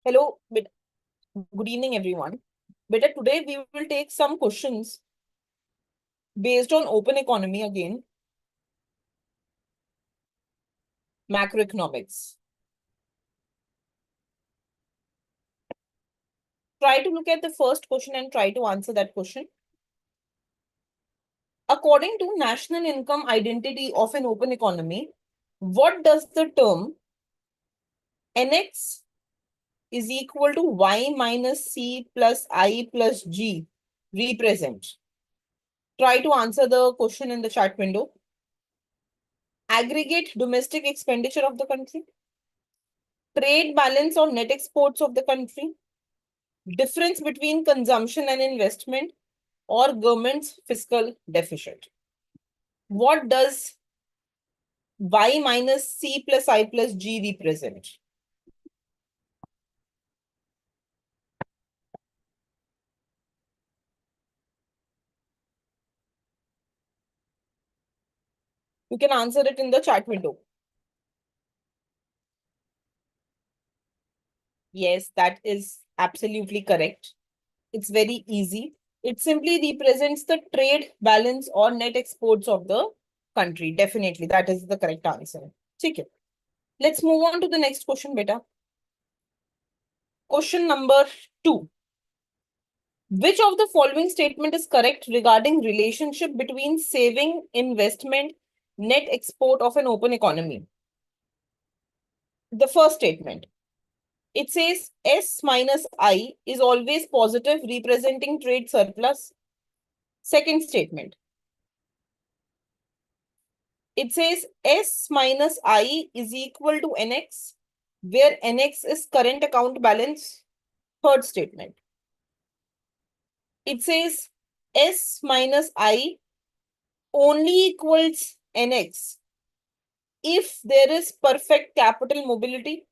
Hello, good evening, everyone. Beta, today we will take some questions based on open economy again, macroeconomics. Try to look at the first question and try to answer that question. According to national income identity of an open economy, what does the term nx is equal to y minus c plus I plus g represent? Try to answer the question in the chat window. Aggregate domestic expenditure of the country, trade balance or net exports of the country, difference between consumption and investment, or government's fiscal deficit. What does y minus c plus I plus g represent? You can answer it in the chat window. Yes, that is absolutely correct. It's very easy. It simply represents the trade balance or net exports of the country. Definitely, that is the correct answer. Okay. Let's move on to the next question, beta. Question number 2. Which of the following statement is correct regarding relationship between saving, investment, net export of an open economy? The first statement. It says S minus I is always positive, representing trade surplus. Second statement. It says S minus I is equal to NX, where NX is current account balance. Third statement. It says S minus I only equals NX if there is perfect capital mobility.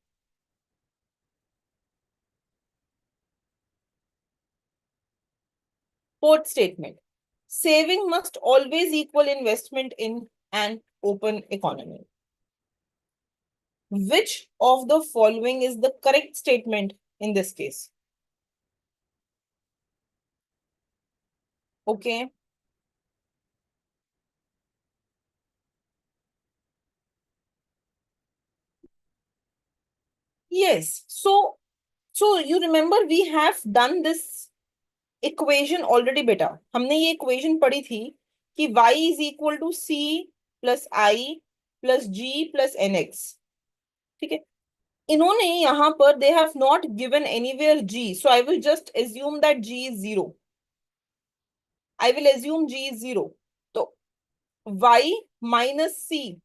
Fourth statement. Saving must always equal investment in an open economy. Which of the following is the correct statement in this case? Okay. Yes. So you remember we have done this equation already, beta. हमने ये equation पढ़ी थी कि y is equal to c plus I plus g plus nx. ठीक है. इन्होंने यहाँ पर they have not given anywhere g, so I will just assume that g is 0. I will assume g is 0. So y minus c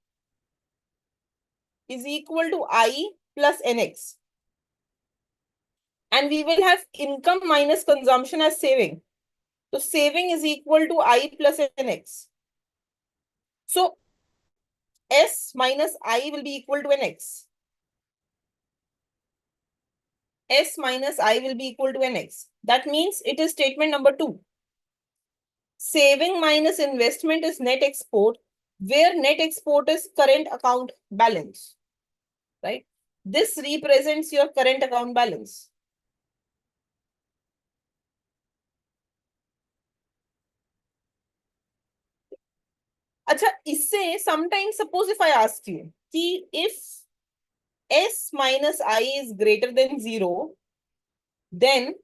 is equal to I plus nx. And we will have income minus consumption as saving. So saving is equal to I plus nx. So S minus I will be equal to nx. S minus I will be equal to nx. That means it is statement number 2. Saving minus investment is net export, where net export is current account balance. Right? This represents your current account balance. अच्छा, इससे sometimes suppose if I ask you कि if S minus I is greater than 0, then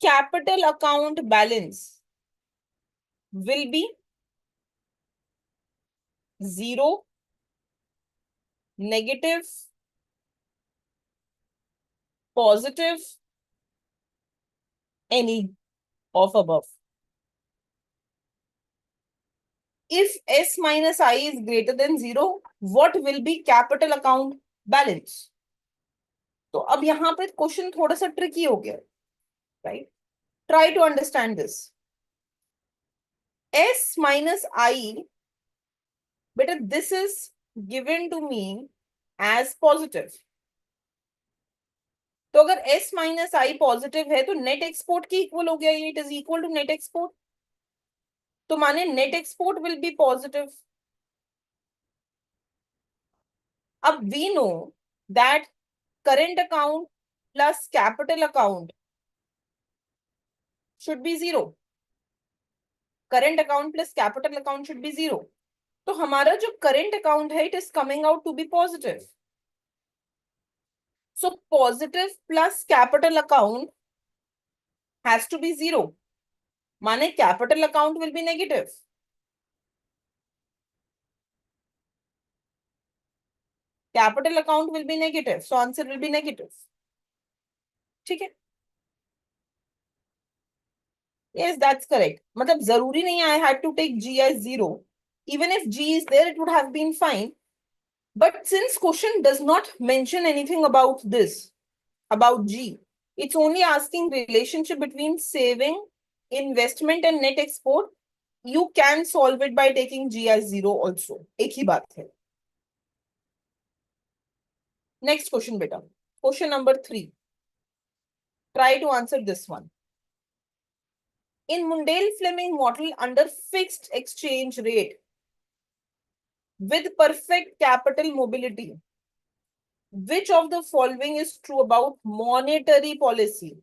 capital account balance will be 0, negative, positive, any of above. If S minus I is greater than 0, what will be capital account balance? तो अब यहाँ पे question थोड़ा सा tricky हो गया, right? Try to understand this. S minus I, beta, this is given to me as positive. तो अगर S minus I पॉजिटिव है तो नेट एक्सपोर्ट की इक्वल हो गया, ये it is equal to net export. तो माने net export will be positive. अब we know that current account plus capital account should be 0. Current account plus capital account should be 0. तो हमारा जो current account है, it is coming out to be positive. So positive plus capital account has to be 0. माने capital account will be negative. Capital account will be negative. So answer will be negative. ठीक है? Yes, that's correct. मतलब जरूरी नहीं I had to take G as 0. Even if G is there, it would have been fine. But since question does not mention anything about this, about G, it's only asking relationship between saving, investment and net export. You can solve it by taking G as 0 also. एक ही बात है. Next question, beta. Question number 3. Try to answer this one. In Mundell-Fleming model under fixed exchange rate with perfect capital mobility, which of the following is true about monetary policy?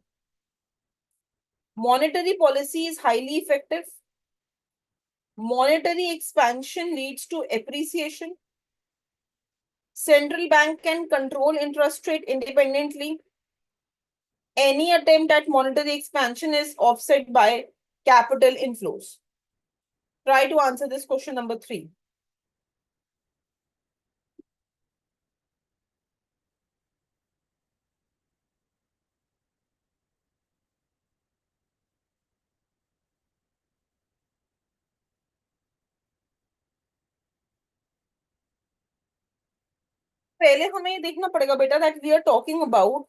Monetary policy is highly effective. Monetary expansion leads to appreciation. Central bank can control interest rate independently. Any attempt at monetary expansion is offset by capital inflows. Try to answer this question number 3. पहले हमें ये देखना पड़ेगा बेटा that we are talking about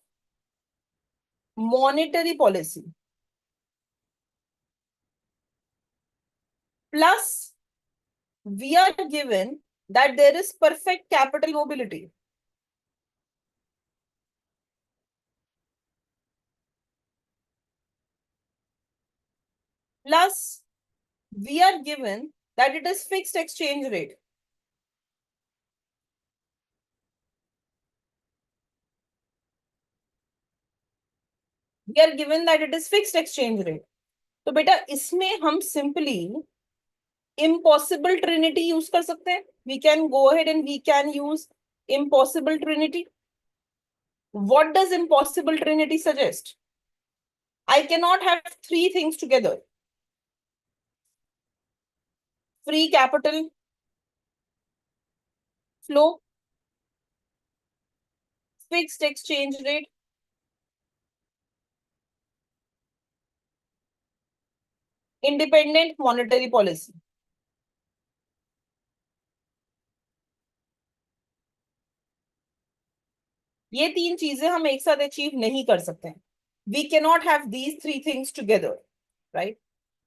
monetary policy plus we are given that there is perfect capital mobility. Plus we are given that it is fixed exchange rate. We are given that it is fixed exchange rate. तो बेटा इसमें हम simply impossible trinity use कर सकते हैं. We can go ahead and we can use impossible trinity. What does impossible trinity suggest? I cannot have three things together. Free capital flow, fixed exchange rate, independent monetary policy. ये तीन चीजें हम एक साथ achieve नहीं कर सकते हैं. We cannot have these three things together, right?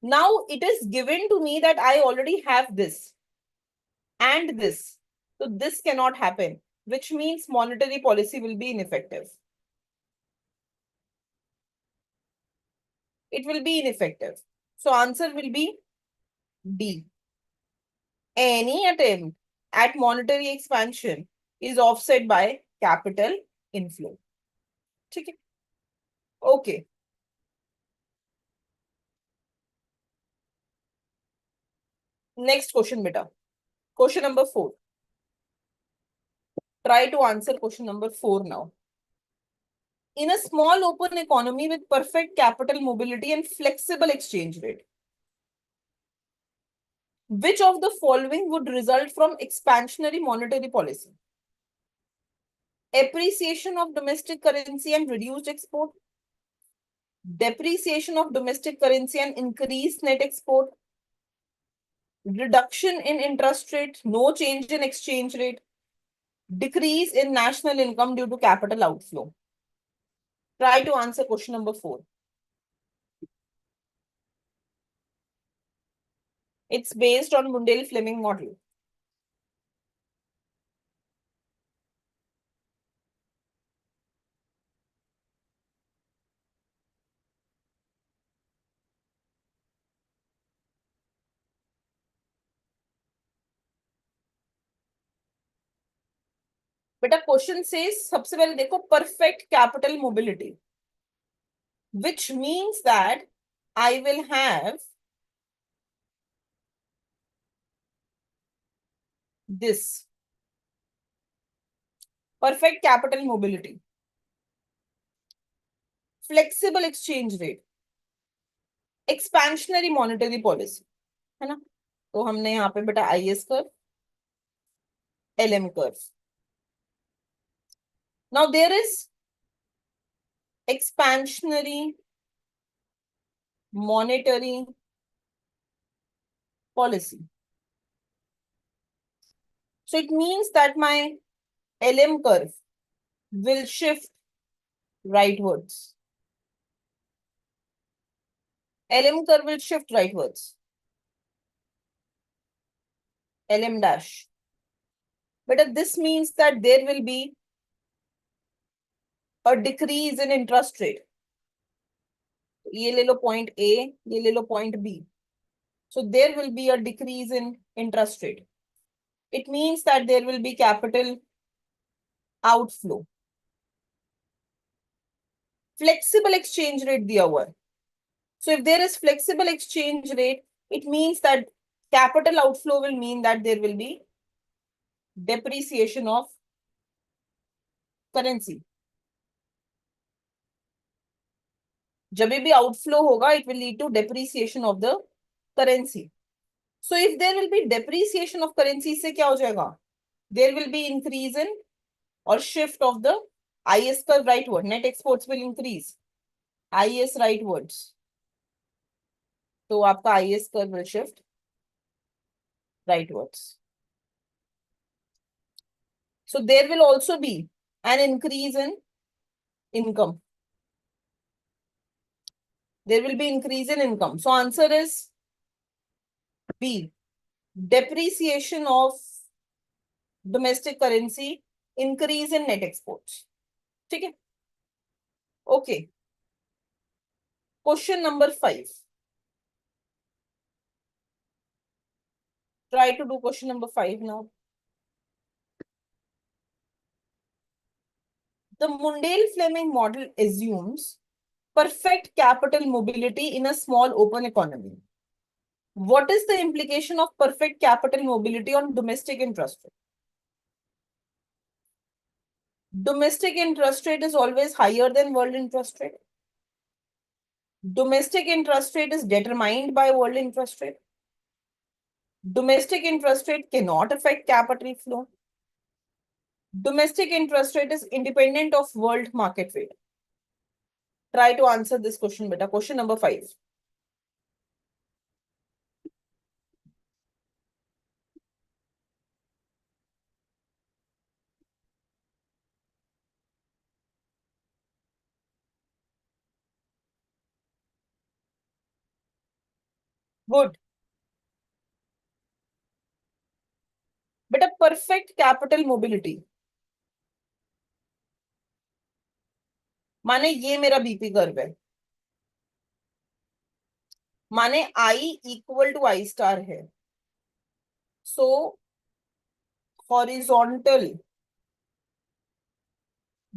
Now it is given to me that I already have this and this. So this cannot happen, which means monetary policy will be ineffective. It will be ineffective. So answer will be D. Any attempt at monetary expansion is offset by capital inflow. ठीक है? Okay. Next question, beta. Question number 4. Try to answer question number 4 now. In a small open economy with perfect capital mobility and flexible exchange rate, which of the following would result from expansionary monetary policy? Appreciation of domestic currency and reduced export, depreciation of domestic currency and increased net export, reduction in interest rate, no change in exchange rate, decrease in national income due to capital outflow. Try to answer question number 4. It's based on Mundell-Fleming model. बेटा question से सबसे पहले देखो perfect capital mobility, which means that I will have this perfect capital mobility, flexible exchange rate, expansionary monetary policy, है ना। तो हमने यहाँ पे बेटा IS curve, LM curve. Now there is expansionary monetary policy. So it means that my LM curve will shift rightwards. LM curve will shift rightwards. LM dash. But this means that there will be a decrease in interest rate. ये ले लो point A, ये ले लो point B. So there will be a decrease in interest rate. It means that there will be capital outflow. Flexible exchange rate दिया हुआ है. So if there is flexible exchange rate, it means that capital outflow will mean that there will be depreciation of currency. जब भी outflow होगा, it will lead to depreciation of the currency. So if there will be depreciation of currency, इससे क्या हो जाएगा? There will be increase in or shift of the IS curve rightward. Net exports will increase. IS rightwards. तो आपका IS curve will shift rightwards. So there will also be an increase in income. There will be increase in income. So answer is B. Depreciation of domestic currency, increase in net exports. ठीक है? Okay. Question number 5. Try to do question number 5 now. The Mundell-Fleming model assumes perfect capital mobility in a small open economy. What is the implication of perfect capital mobility on domestic interest rate? Domestic interest rate is always higher than world interest rate. Domestic interest rate is determined by world interest rate. Domestic interest rate cannot affect capital flow. Domestic interest rate is independent of world market rate. Try to answer this question, beta. Question number 5. Good. Beta, perfect capital mobility. माने ये मेरा BP curve है, माने I equal to I star है. So horizontal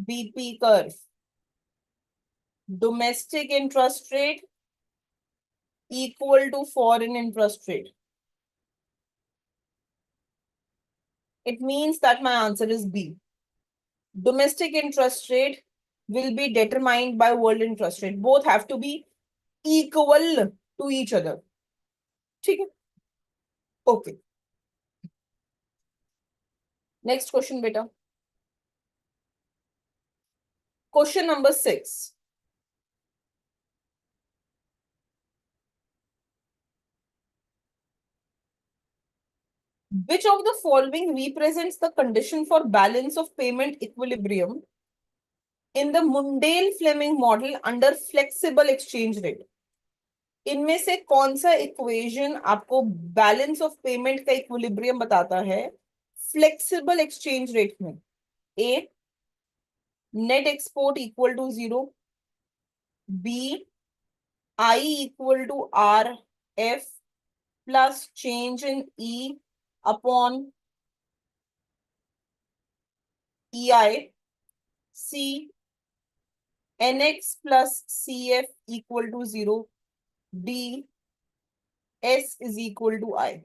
BP curve, domestic interest rate equal to foreign interest rate. It means that my answer is B. Domestic interest rate will be determined by world interest rate. Both have to be equal to each other. ठीक है? Okay. Next question, beta. Question number 6. Which of the following represents the condition for balance of payment equilibrium in the Mundell-Fleming model under flexible exchange rate? इनमें से कौन सा equation आपको balance of payment का equilibrium बताता है flexible exchange rate में? A, net export equal to 0. B, I equal to R F plus change in E upon EI C NX plus CF equal to 0, D S is equal to I.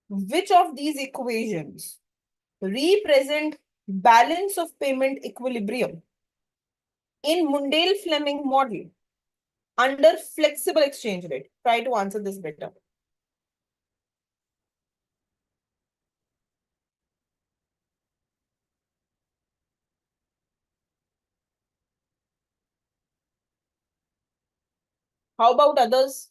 Which of these equations represent balance of payment equilibrium in Mundell-Fleming model under flexible exchange rate? Try to answer this better. How about others?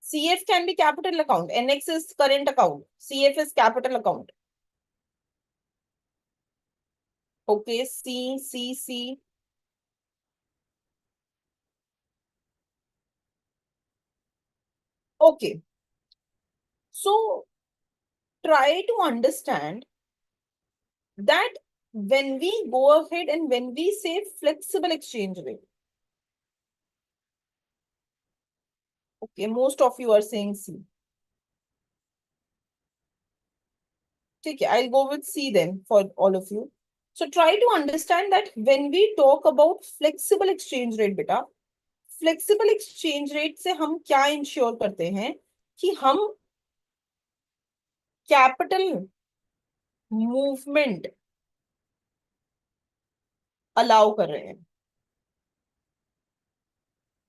CF can be capital account. NX is current account. CF is capital account. Okay, C. Okay, so try to understand that when we go ahead and when we say flexible exchange rate, okay, most of you are saying C. Okay, I'll go with C then for all of you. So try to understand that when we talk about flexible exchange rate, beta, flexible exchange rate से हम क्या ensure करते हैं कि हम capital movement allow कर रहे हैं.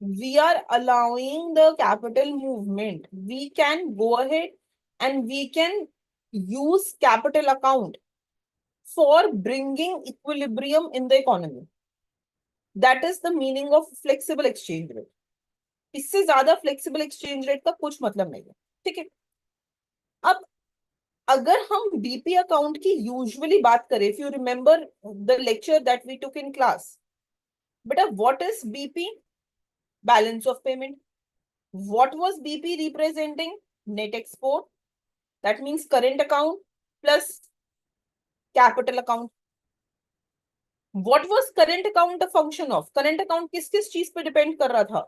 We are allowing the capital movement. We can go ahead and we can use capital account for bringing equilibrium in the economy. That is the meaning of flexible exchange rate. इससे ज्यादा flexible exchange rate का कुछ मतलब नहीं है. ठीक है. अब अगर हम बीपी अकाउंट की यूजुअली बात करें, if you remember the lecture that we took in class, बेटा what is BP? Balance of payment. What was BP representing? Net export. That means current account plus capital account. What was current account a function of? Current account किस किस चीज पे depend कर रहा था?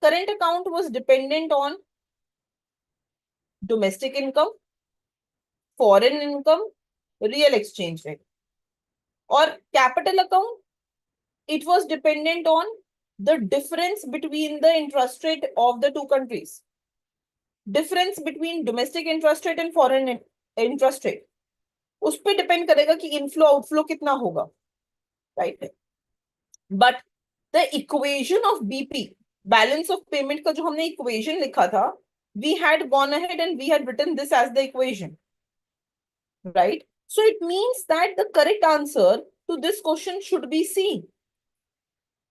Current account was dependent on domestic income, foreign income, real exchange rate. Or capital account, it was dependent on the difference between the interest rate of the two countries. Difference between domestic interest rate and foreign interest rate. उस पे depend करेगा कि inflow outflow कितना होगा. Right. But the equation of BP, balance of payment का जो हमने इक्वेशन लिखा था, we had gone ahead and we had written this as the equation. Right. So it means that the correct answer to this question should be C,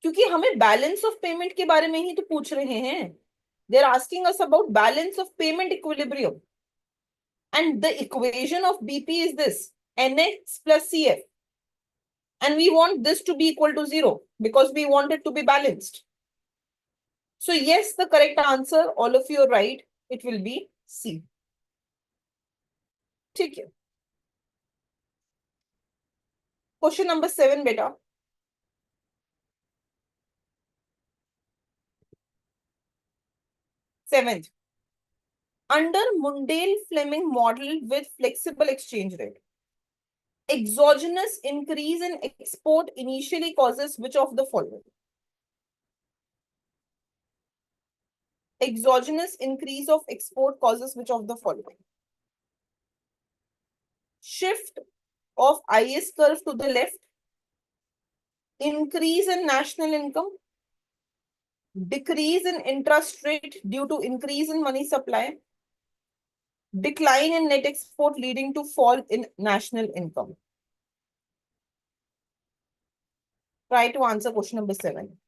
क्योंकि हमें balance of payment के बारे में ही तो पूछ रहे हैं. They are asking us about balance of payment equilibrium, and the equation of BP is this: NX plus CF. And we want this to be equal to 0 because we want it to be balanced. So yes, the correct answer, all of you are right, it will be C. ठीक है. Question number 7, beta. Seventh. Under Mundell-Fleming model with flexible exchange rate, exogenous increase in export initially causes which of the following? Exogenous increase of export causes which of the following? Shift of IS curve to the left, increase in national income, decrease in interest rate due to increase in money supply, decline in net export leading to fall in national income. Try to answer question number 7.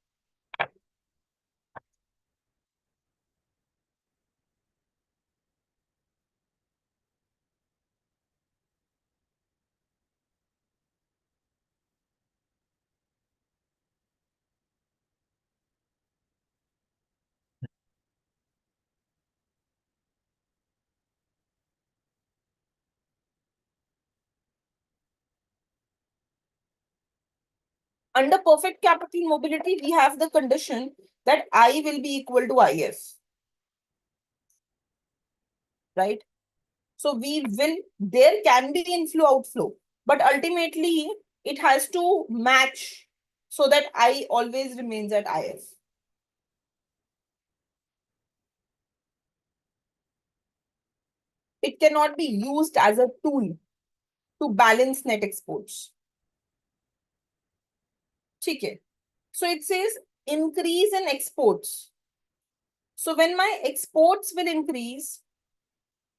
Under perfect capital mobility, we have the condition that I will be equal to IF, right? So there can be inflow outflow, but ultimately it has to match so that I always remains at IF. It cannot be used as a tool to balance net exports. Okay. So it says increase in exports. So when my exports will increase,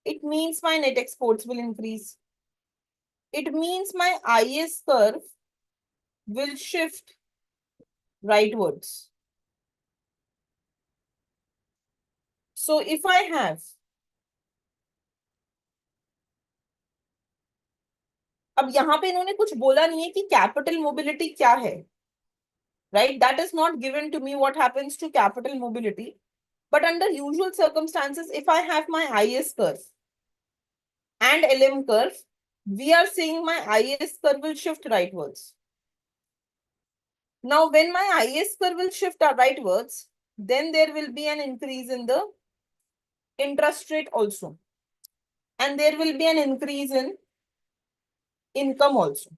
it means my net exports will increase. It means my IS curve will shift rightwards. So if I have, अब यहाँ पे इन्होंने कुछ बोला नहीं है कि capital mobility क्या है, right? That is not given to me what happens to capital mobility. But under usual circumstances, if I have my IS curve and LM curve, we are saying my IS curve will shift rightwards. Now, when my IS curve will shift rightwards, then there will be an increase in the interest rate also. And there will be an increase in income also.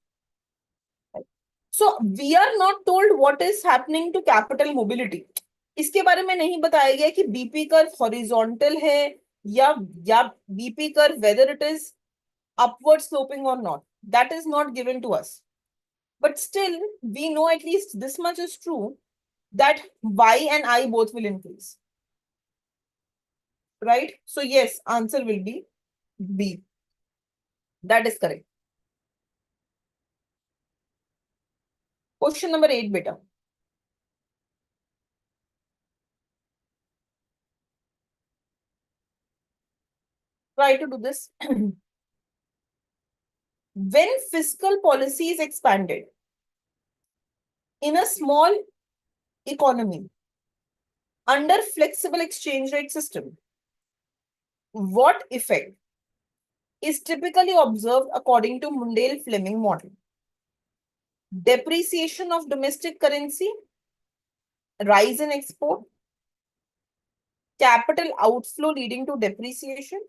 So, we are not told what is happening to capital mobility. इसके बारे में नहीं बताया गया कि BP curve horizontal है या BP curve whether it is upward sloping or not. That is not given to us. But still, we know at least this much is true that Y and I both will increase. Right? So yes, answer will be B. That is correct. Question number 8, beta. Try to do this. When fiscal policy is expanded in a small economy under flexible exchange rate system, what effect is typically observed according to Mundell-Fleming model? Depreciation of domestic currency, rise in export, capital outflow leading to depreciation,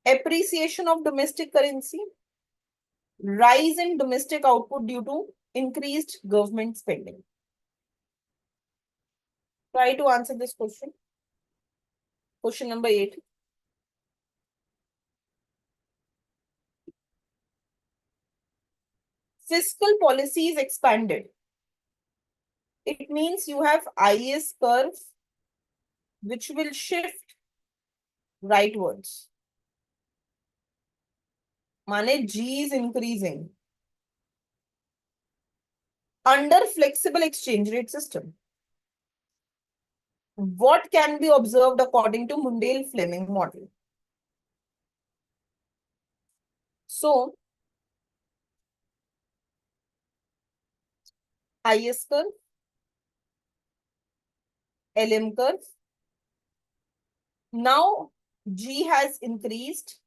appreciation of domestic currency, rise in domestic output due to increased government spending. Try to answer this question. Question number 8. Fiscal policy is expanded. It means you have IS curve which will shift rightwards. Mane G is increasing. Under flexible exchange rate system, what can be observed according to Mundell-Fleming model? So, IS curve, LM curve. Now, G has increased.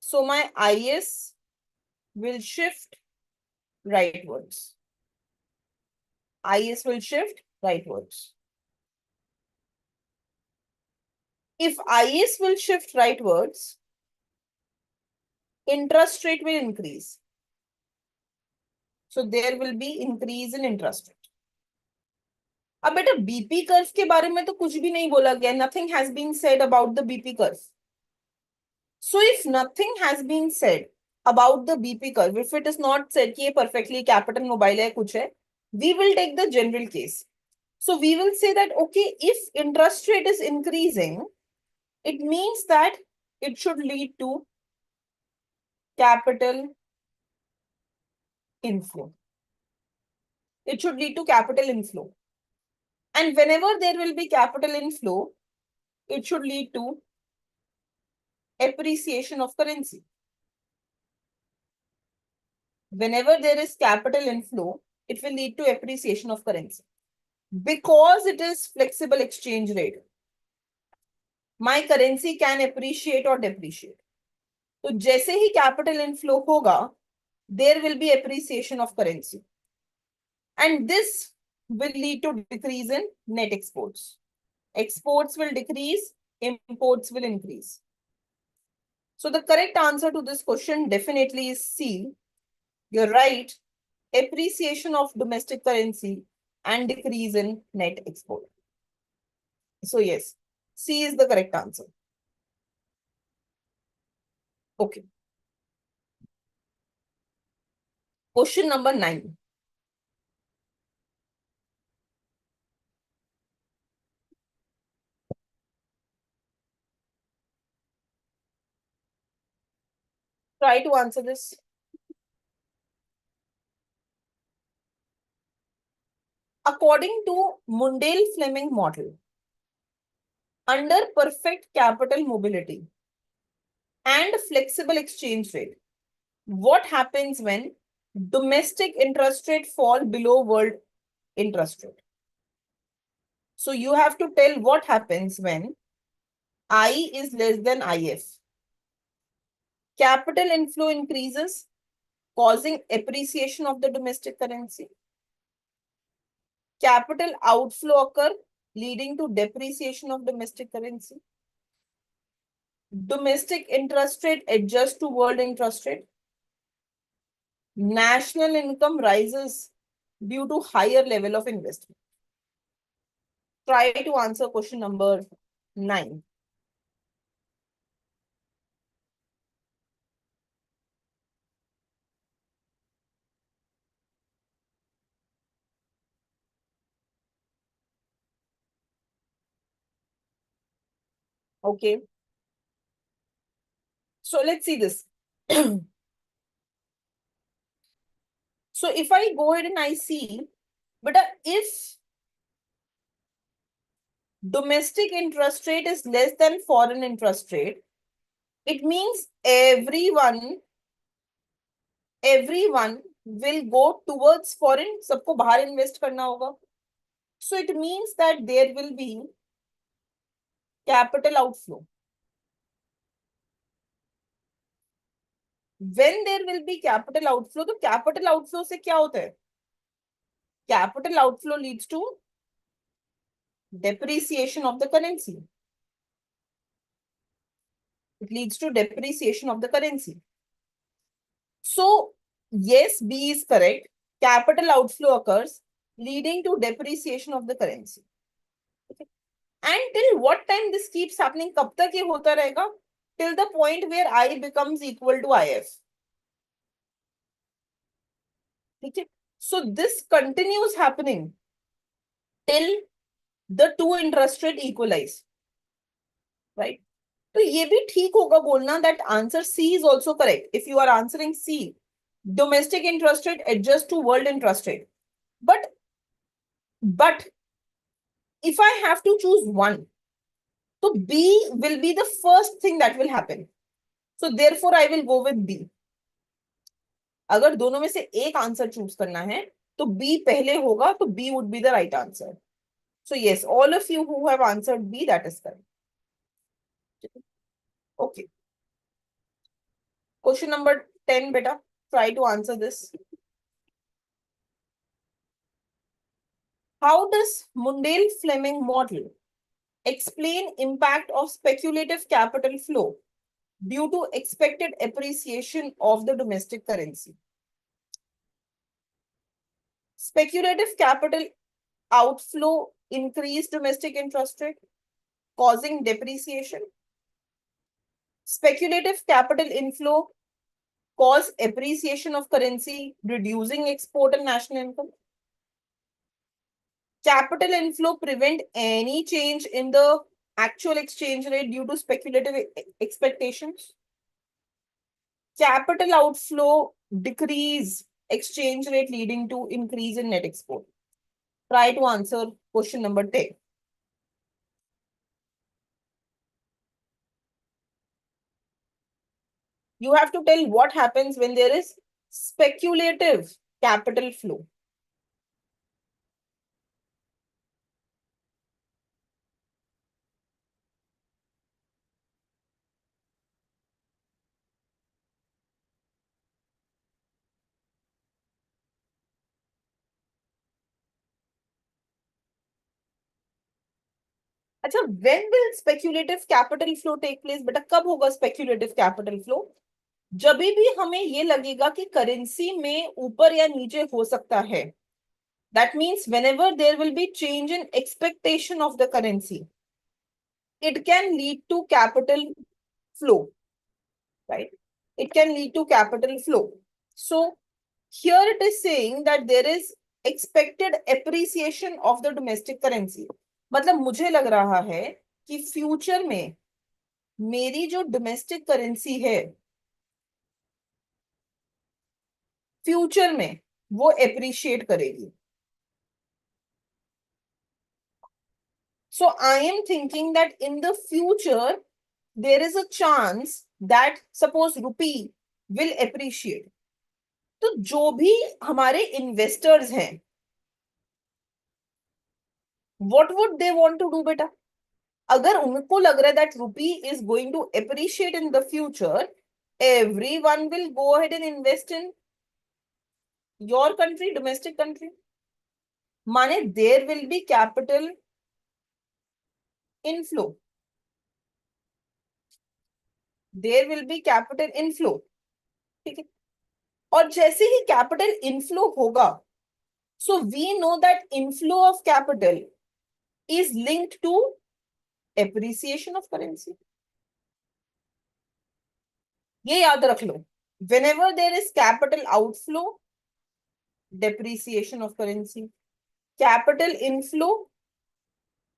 So, my IS will shift rightwards. IS will shift rightwards. If IS will shift rightwards, interest rate will increase. So there will be increase in interest rate. अब बेटा BP curve के बारे में तो कुछ भी नहीं बोला गया. Nothing has been said about the BP curve. So if nothing has been said about the BP curve, if it is not said कि ये perfectly capital mobile है कुछ है, we will take the general case. So we will say that okay, if interest rate is increasing, it means that it should lead to capital inflow. It should lead to capital inflow. And whenever there will be capital inflow, it should lead to appreciation of currency. Whenever there is capital inflow, it will lead to appreciation of currency. Because it is flexible exchange rate, my currency can appreciate or depreciate. तो जैसे ही capital inflow होगा, there will be appreciation of currency. And this will lead to decrease in net exports. Exports will decrease, imports will increase. So the correct answer to this question definitely is C. You're right. Appreciation of domestic currency and decrease in net export. So yes, C is the correct answer. Okay. Question number 9. Try to answer this. According to Mundell-Fleming model, under perfect capital mobility and flexible exchange rate, what happens when domestic interest rate fall below world interest rate? So you have to tell what happens when I is less than IF. Capital inflow increases, causing appreciation of the domestic currency. Capital outflow occur, leading to depreciation of domestic currency. Domestic interest rate adjust to world interest rate. National income rises due to higher level of investment. Try to answer question number 9. Okay. So let's see this. So if I go ahead and I see, but if domestic interest rate is less than foreign interest rate, it means everyone will go towards foreign. सबको बाहर invest करना होगा. So it means that there will be capital outflow. When there will be capital outflow, तो capital outflow से क्या होता है? Capital outflow leads to depreciation of the currency. It leads to depreciation of the currency. So yes, B is correct. Capital outflow occurs, leading to depreciation of the currency. Okay. And till what time this keeps happening? कब तक ये होता रहेगा? Till the point where I becomes equal to IF. Okay. So this continues happening till the two interest rate equalize. Right? तो ये भी ठीक होगा बोलना that answer C is also correct. If you are answering C, domestic interest rate adjust to world interest rate. But if I have to choose one, so B will be the first thing that will happen. So therefore I will go with B. अगर दोनों में से एक answer choose करना है तो B पहले होगा, तो B would be the right answer. So yes, all of you who have answered B, that is correct. Okay. Question number 10, beta. Try to answer this. How does Mundell-Fleming model explain impact of speculative capital flow due to expected appreciation of the domestic currency? Speculative capital outflow increase domestic interest rate, causing depreciation. Speculative capital inflow cause appreciation of currency, reducing export and national income. Capital inflow prevent any change in the actual exchange rate due to speculative expectations. Capital outflow decrease exchange rate, leading to increase in net export. Try to answer question number 10. You have to tell what happens when there is speculative capital flow. अच्छा, when will speculative capital flow take place? बेटा कब होगा speculative capital flow? जब भी हमें ये लगेगा कि करेंसी में ऊपर या नीचे हो सकता है. That means whenever there will be change in expectation of the currency, it can lead to capital flow, right? It can lead to capital flow. So here it is saying that there is expected appreciation of the domestic currency. मतलब मुझे लग रहा है कि future में मेरी जो domestic currency है, फ्यूचर में वो एप्रिशिएट करेगी. So I am thinking that in the future there is a chance that suppose rupee will appreciate. तो जो भी हमारे इन्वेस्टर्स हैं, what would they want to do बेटा? अगर उनको लग रहा है that rupee is going to appreciate in the future, everyone will go ahead and invest in your country, domestic country. माने there will be capital inflow. There will be capital inflow. ठीक है. और जैसे ही कैपिटल इनफ्लो होगा, so we know that inflow of capital is linked to appreciation of currency. ये याद रख लो. Whenever there is capital outflow, depreciation of currency. Capital inflow,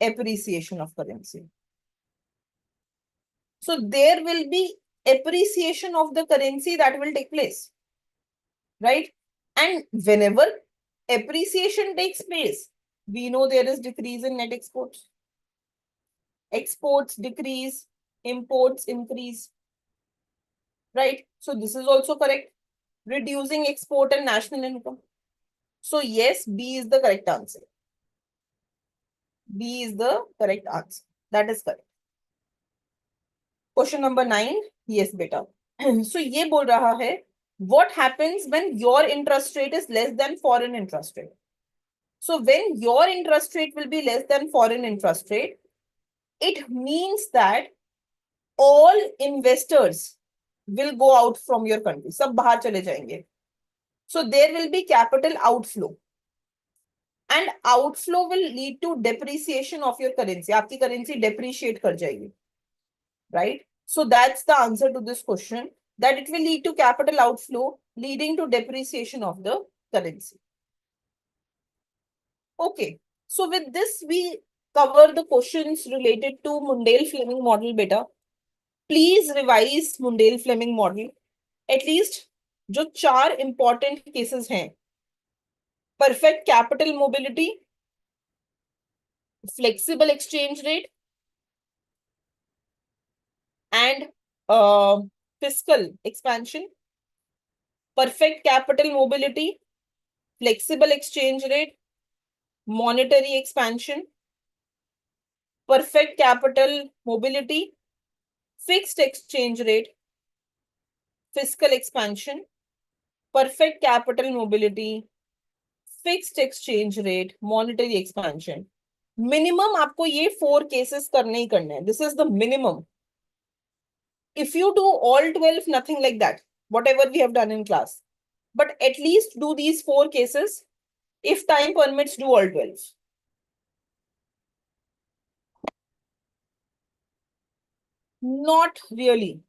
appreciation of currency. So there will be appreciation of the currency that will take place, right? And whenever appreciation takes place, we know there is decrease in net exports. Exports decrease, imports increase, right? So this is also correct. Reducing export and national income. So yes, B is the correct answer. B is the correct answer. That is correct. Question number 9. Yes, beta. So ये बोल रहा है, what happens when your interest rate is less than foreign interest rate? So when your interest rate will be less than foreign interest rate, it means that all investors will go out from your country. सब बाहर चले जाएंगे. So there will be capital outflow. And outflow will lead to depreciation of your currency. आपकी currency depreciate कर जाएगी. Right? So that's the answer to this question, that it will lead to capital outflow leading to depreciation of the currency. Okay. So with this, we cover the questions related to Mundell-Fleming model beta. Please revise Mundell-Fleming model. At least जो 4 important cases हैं: perfect capital mobility, flexible exchange rate, and fiscal expansion. Perfect capital mobility, flexible exchange rate, monetary expansion. Perfect capital mobility, fixed exchange rate, fiscal expansion. Perfect capital mobility, fixed exchange rate, monetary expansion. Minimum आपको ये 4 cases करने ही करने हैं. This is the minimum. If you do all 12, nothing like that, whatever we have done in class. But at least do these 4 cases. If time permits, do all 12. Not really.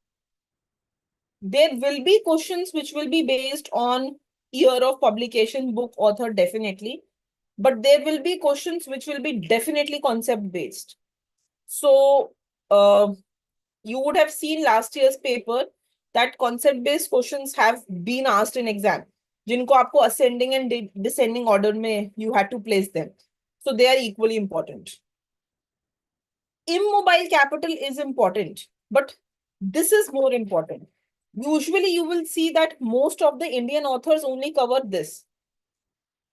There will be questions which will be based on year of publication, book, author, definitely. But there will be questions which will be definitely concept based. So, you would have seen last year's paper that concept based questions have been asked in exam. जिनको आपको ascending and descending order में you had to place them. So they are equally important. Immobile capital is important, but this is more important. Usually you will see that most of the Indian authors only cover this.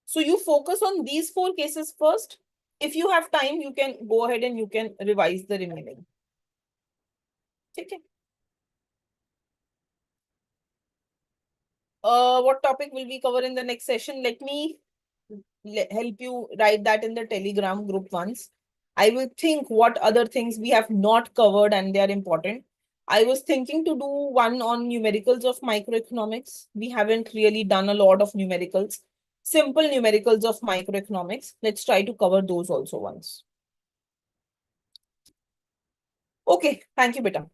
So you focus on these 4 cases first. If you have time, you can go ahead and you can revise the remaining. Okay. What topic will we cover in the next session? Let me help you write that in the Telegram group once. I will think what other things we have not covered and they are important. I was thinking to do one on numericals of microeconomics. We haven't really done a lot of numericals, simple numericals of microeconomics. Let's try to cover those also once. Okay, thank you, beta.